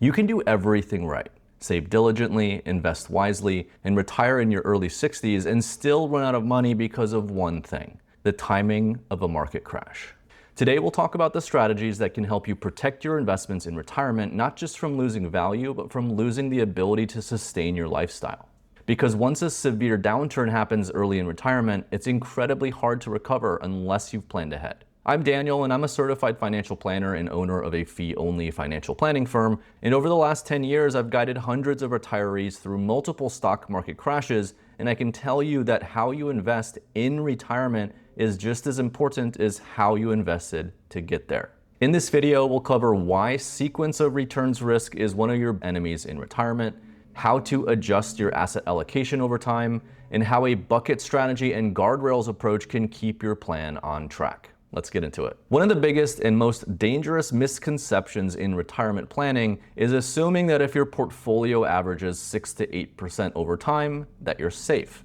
You can do everything right. Save diligently, invest wisely, and retire in your early 60s and still run out of money because of one thing: the timing of a market crash. Today, we'll talk about the strategies that can help you protect your investments in retirement, not just from losing value, but from losing the ability to sustain your lifestyle. Because once a severe downturn happens early in retirement, it's incredibly hard to recover unless you've planned ahead. I'm Daniel, and I'm a certified financial planner and owner of a fee-only financial planning firm. And over the last 10 years, I've guided hundreds of retirees through multiple stock market crashes. And I can tell you that how you invest in retirement is just as important as how you invested to get there. In this video, we'll cover why sequence of returns risk is one of your enemies in retirement, how to adjust your asset allocation over time, and how a bucket strategy and guardrails approach can keep your plan on track. Let's get into it. One of the biggest and most dangerous misconceptions in retirement planning is assuming that if your portfolio averages 6 to 8% over time, that you're safe.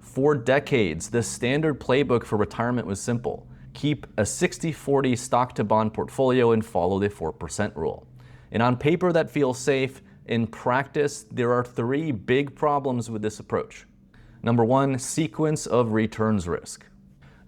For decades, the standard playbook for retirement was simple: keep a 60-40 stock to bond portfolio and follow the 4% rule. And on paper, that feels safe. In practice, there are three big problems with this approach. Number one, sequence of returns risk.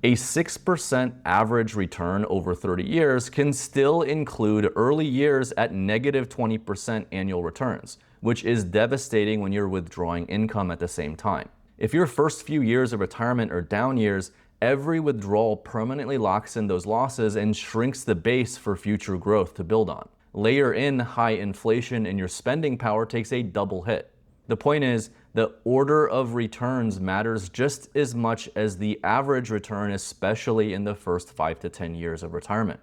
A 6% average return over 30 years can still include early years at negative 20% annual returns, which is devastating when you're withdrawing income at the same time. If your first few years of retirement are down years, every withdrawal permanently locks in those losses and shrinks the base for future growth to build on. Layer in high inflation and your spending power takes a double hit. The point is, the order of returns matters just as much as the average return, especially in the first 5 to 10 years of retirement.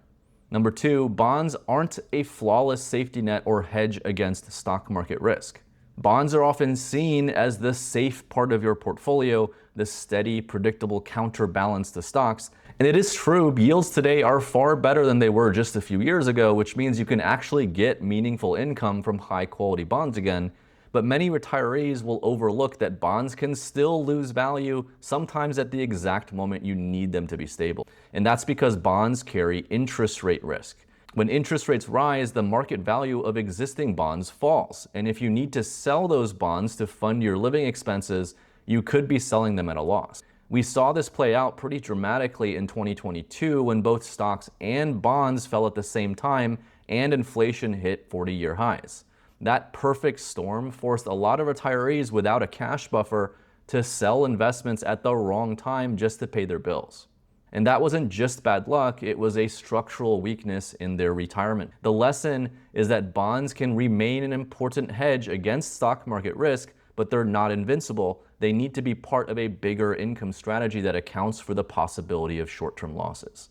Number two, bonds aren't a flawless safety net or hedge against stock market risk. Bonds are often seen as the safe part of your portfolio, the steady, predictable counterbalance to stocks. And it is true, yields today are far better than they were just a few years ago, which means you can actually get meaningful income from high-quality bonds again. But many retirees will overlook that bonds can still lose value, sometimes at the exact moment you need them to be stable. And that's because bonds carry interest rate risk. When interest rates rise, the market value of existing bonds falls. And if you need to sell those bonds to fund your living expenses, you could be selling them at a loss. We saw this play out pretty dramatically in 2022 when both stocks and bonds fell at the same time and inflation hit 40-year highs. That perfect storm forced a lot of retirees without a cash buffer to sell investments at the wrong time just to pay their bills. And that wasn't just bad luck, it was a structural weakness in their retirement. The lesson is that bonds can remain an important hedge against stock market risk, but they're not invincible. They need to be part of a bigger income strategy that accounts for the possibility of short-term losses.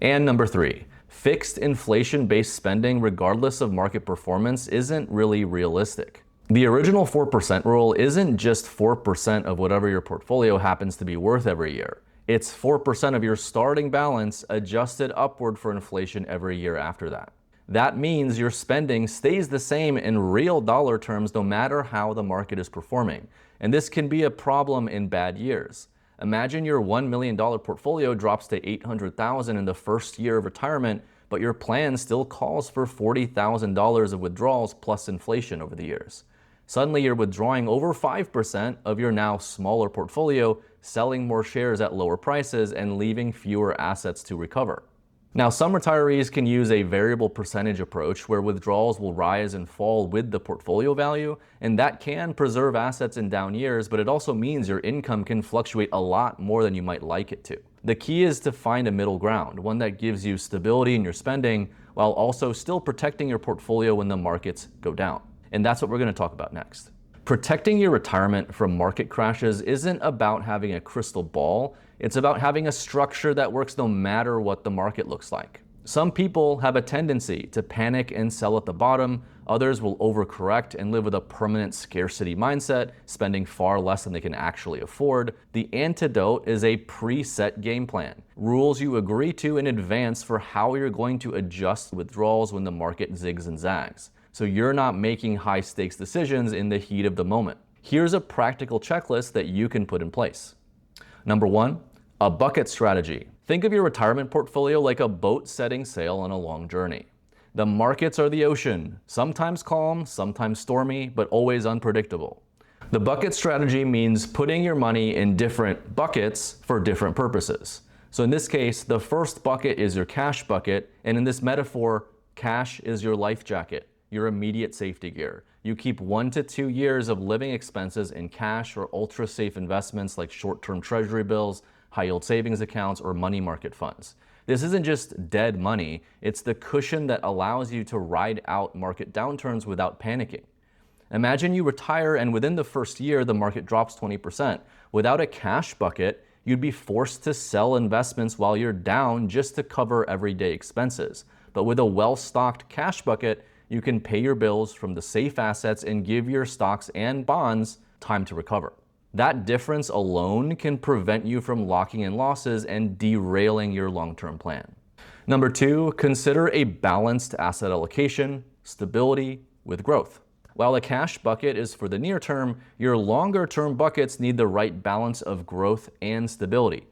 And number three, fixed inflation-based spending, regardless of market performance, isn't really realistic. The original 4% rule isn't just 4% of whatever your portfolio happens to be worth every year. It's 4% of your starting balance adjusted upward for inflation every year after that. That means your spending stays the same in real dollar terms no matter how the market is performing. And this can be a problem in bad years. Imagine your $1 million portfolio drops to $800,000 in the first year of retirement, but your plan still calls for $40,000 of withdrawals plus inflation over the years. Suddenly you're withdrawing over 5% of your now smaller portfolio, selling more shares at lower prices, and leaving fewer assets to recover. Now, some retirees can use a variable percentage approach where withdrawals will rise and fall with the portfolio value, and that can preserve assets in down years, but it also means your income can fluctuate a lot more than you might like it to. The key is to find a middle ground, one that gives you stability in your spending while also still protecting your portfolio when the markets go down. And that's what we're going to talk about next. Protecting your retirement from market crashes isn't about having a crystal ball. It's about having a structure that works no matter what the market looks like. Some people have a tendency to panic and sell at the bottom. Others will overcorrect and live with a permanent scarcity mindset, spending far less than they can actually afford. The antidote is a preset game plan, rules you agree to in advance for how you're going to adjust withdrawals when the market zigs and zags, so you're not making high stakes decisions in the heat of the moment. Here's a practical checklist that you can put in place. Number one, a bucket strategy. Think of your retirement portfolio like a boat setting sail on a long journey. The markets are the ocean, sometimes calm, sometimes stormy, but always unpredictable. The bucket strategy means putting your money in different buckets for different purposes. So in this case, the first bucket is your cash bucket, and in this metaphor, cash is your life jacket, your immediate safety gear. You keep 1 to 2 years of living expenses in cash or ultra-safe investments like short-term treasury bills, high-yield savings accounts, or money market funds. This isn't just dead money, it's the cushion that allows you to ride out market downturns without panicking. Imagine you retire and within the first year, the market drops 20%. Without a cash bucket, you'd be forced to sell investments while you're down just to cover everyday expenses. But with a well-stocked cash bucket, you can pay your bills from the safe assets and give your stocks and bonds time to recover. That difference alone can prevent you from locking in losses and derailing your long-term plan. Number 2, consider a balanced asset allocation, stability with growth. While the cash bucket is for the near term, your longer term buckets need the right balance of growth and stability.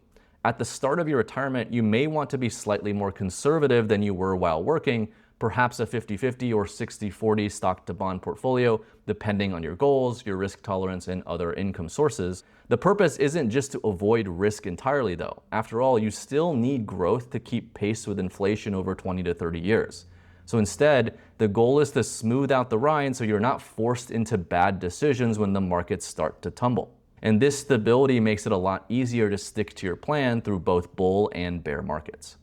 At the start of your retirement, you may want to be slightly more conservative than you were while working, perhaps a 50-50 or 60-40 stock to bond portfolio, depending on your goals, your risk tolerance, and other income sources. The purpose isn't just to avoid risk entirely though. After all, you still need growth to keep pace with inflation over 20 to 30 years. So instead, the goal is to smooth out the ride so you're not forced into bad decisions when the markets start to tumble. And this stability makes it a lot easier to stick to your plan through both bull and bear markets.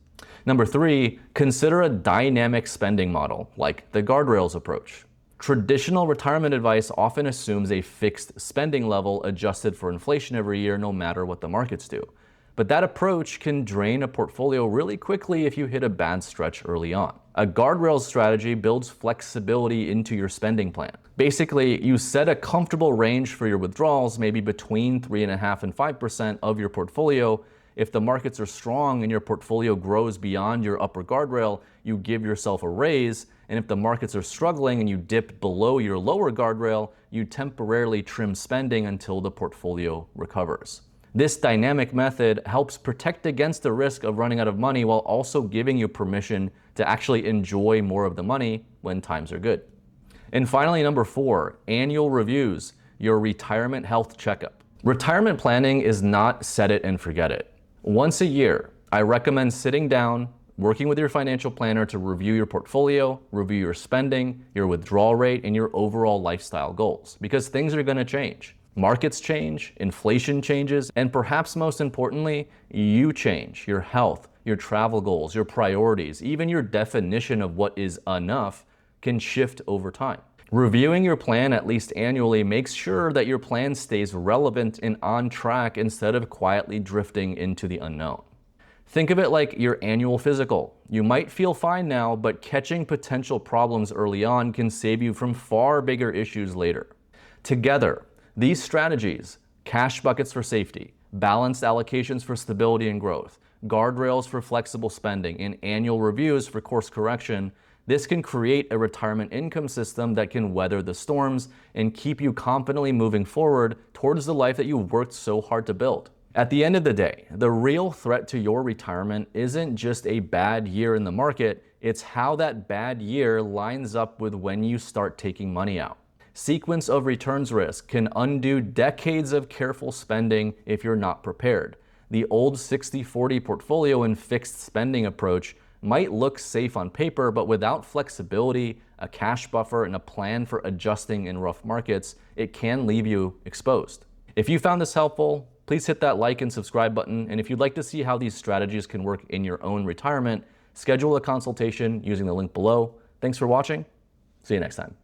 Number 3, consider a dynamic spending model, like the guardrails approach. Traditional retirement advice often assumes a fixed spending level adjusted for inflation every year, no matter what the markets do. But that approach can drain a portfolio really quickly if you hit a bad stretch early on. A guardrails strategy builds flexibility into your spending plan. Basically, you set a comfortable range for your withdrawals, maybe between 3.5% and 5% of your portfolio. If the markets are strong and your portfolio grows beyond your upper guardrail, you give yourself a raise. And if the markets are struggling and you dip below your lower guardrail, you temporarily trim spending until the portfolio recovers. This dynamic method helps protect against the risk of running out of money while also giving you permission to actually enjoy more of the money when times are good. And finally, number 4, annual reviews, your retirement health checkup. Retirement planning is not set it and forget it. Once a year, I recommend sitting down, working with your financial planner to review your portfolio, review your spending, your withdrawal rate, and your overall lifestyle goals, because things are going to change. Markets change, inflation changes, and perhaps most importantly, you change. Your health, your travel goals, your priorities, even your definition of what is enough can shift over time. Reviewing your plan at least annually makes sure that your plan stays relevant and on track instead of quietly drifting into the unknown. Think of it like your annual physical. You might feel fine now, but catching potential problems early on can save you from far bigger issues later. Together, these strategies, cash buckets for safety, balanced allocations for stability and growth, guardrails for flexible spending, and annual reviews for course correction, this can create a retirement income system that can weather the storms and keep you confidently moving forward towards the life that you worked so hard to build. At the end of the day, the real threat to your retirement isn't just a bad year in the market, it's how that bad year lines up with when you start taking money out. Sequence of returns risk can undo decades of careful spending if you're not prepared. The old 60-40 portfolio and fixed spending approach might look safe on paper, but without flexibility, a cash buffer, and a plan for adjusting in rough markets, it can leave you exposed. If you found this helpful, please hit that like and subscribe button. And if you'd like to see how these strategies can work in your own retirement, schedule a consultation using the link below. Thanks for watching. See you next time.